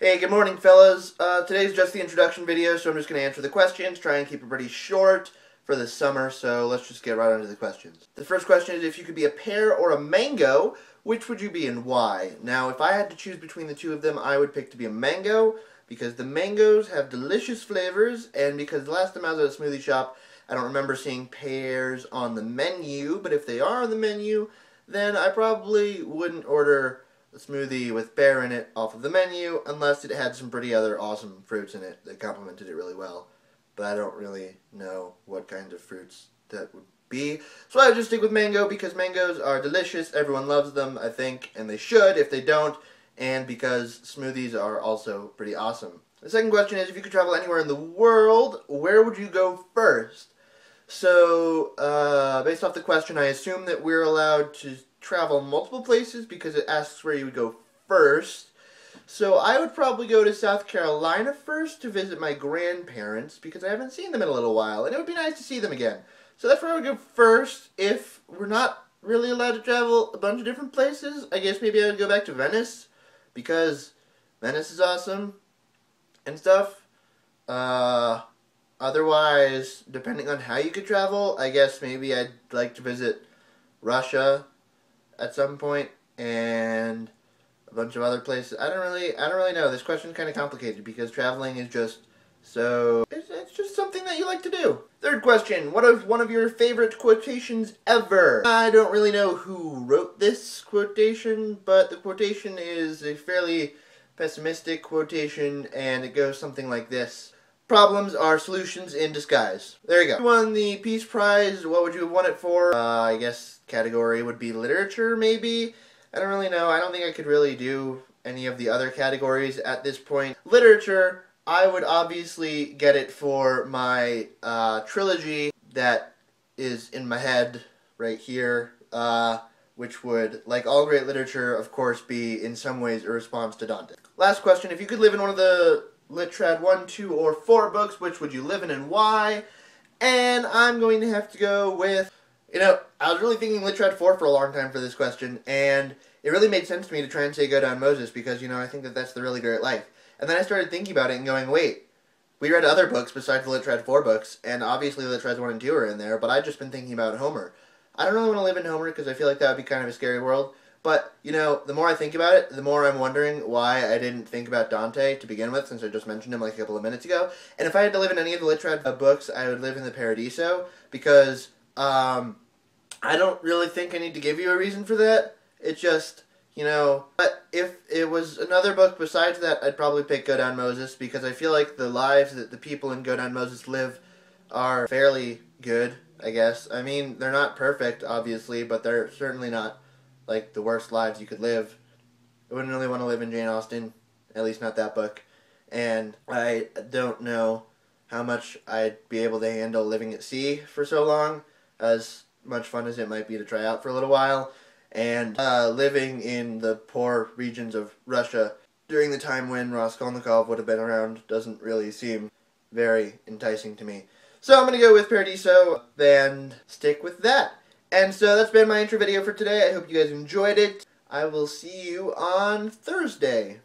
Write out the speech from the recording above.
Hey, good morning, fellas. Today's just the introduction video, so I'm just going to answer the questions, try and keep it pretty short for the summer, so let's just get right on to the questions. The first question is, if you could be a pear or a mango, which would you be and why? Now, if I had to choose between the two of them, I would pick to be a mango, because the mangoes have delicious flavors, and because the last time I was at a smoothie shop, I don't remember seeing pears on the menu, but if they are on the menu, then I probably wouldn't order a smoothie with pear in it off of the menu unless it had some pretty other awesome fruits in it that complemented it really well. But I don't really know what kind of fruits that would be. So I would just stick with mango because mangoes are delicious. Everyone loves them, I think, and they should if they don't, and because smoothies are also pretty awesome. The second question is, if you could travel anywhere in the world, where would you go first? So, based off the question, I assume that we're allowed to travel multiple places because it asks where you would go first. So I would probably go to South Carolina first to visit my grandparents because I haven't seen them in a little while, and it would be nice to see them again. So that's where I would go first. If we're not really allowed to travel a bunch of different places, I guess maybe I would go back to Venice because Venice is awesome and stuff. Otherwise, depending on how you could travel, I guess maybe I'd like to visit Russia at some point, and a bunch of other places. I don't really know. This question's kind of complicated because traveling is just so, it's just something that you like to do. Third question, what is one of your favorite quotations ever? I don't really know who wrote this quotation, but the quotation is a fairly pessimistic quotation, and it goes something like this. Problems are solutions in disguise. There you go. You won the Peace Prize. What would you have won it for? I guess category would be literature, maybe? I don't really know. I don't think I could really do any of the other categories at this point. Literature, I would obviously get it for my trilogy that is in my head right here, which would, like all great literature, of course, be in some ways a response to Dante. Last question, if you could live in one of the Littrad 1, 2, or 4 books, which would you live in and why? And I'm going to have to go with, I was really thinking Littrad 4 for a long time for this question, and it really made sense to me to try and say Go Down Moses because, I think that that's the really great life. And then I started thinking about it and going, wait, we read other books besides the Littrad 4 books, and obviously Littrads 1 and 2 are in there, but I've just been thinking about Homer. I don't really want to live in Homer because I feel like that would be kind of a scary world. But, the more I think about it, the more I'm wondering why I didn't think about Dante to begin with, since I just mentioned him like a couple of minutes ago. And if I had to live in any of the Littrad books, I would live in the Paradiso, because I don't really think I need to give you a reason for that. It's just, but if it was another book besides that, I'd probably pick Go Down Moses, because I feel like the lives that the people in Go Down Moses live are fairly good, I guess. I mean, they're not perfect, obviously, but they're certainly not like the worst lives you could live. I wouldn't really want to live in Jane Austen, at least not that book. And I don't know how much I'd be able to handle living at sea for so long, as much fun as it might be to try out for a little while. And living in the poor regions of Russia during the time when Raskolnikov would have been around doesn't really seem very enticing to me. So I'm going to go with Paradiso and stick with that. And so that's been my intro video for today. I hope you guys enjoyed it. I will see you on Thursday.